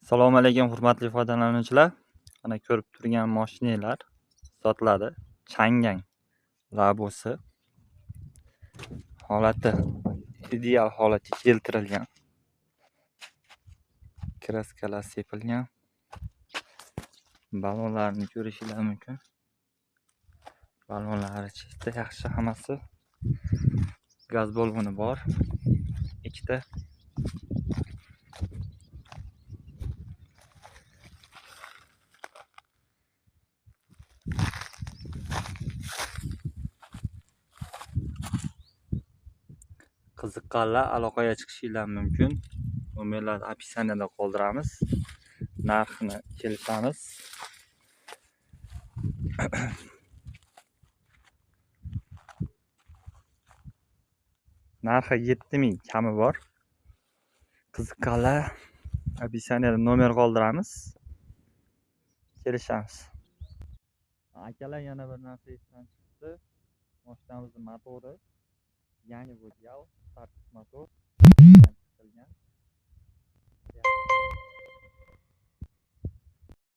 Assalomu alaykum hurmatli foydalanuvchilar. Mana ko'rib turgan mashinalar sotiladi. Changang Labosi holati ideal holatga keltirilgan. Kraskalar sepilgan. Balonlarni ko'rishingiz mumkin. Balonlari chista, yaxshi hammasi. Gaz baloni bor. Ikkita. Qiziqqanlar aloqaga chiqishingiz mumkin. Nomerlarni описаниеda qoldiramiz. Narxini kelishamiz. Narxi 7000 kami bor. Qiziqqanlar описаниеda nomer qoldiramiz. Kelishamiz. Akalar, yana bir narsa esdan chiqdi. Mashinamizning motori yangi bo'lgan, start motor.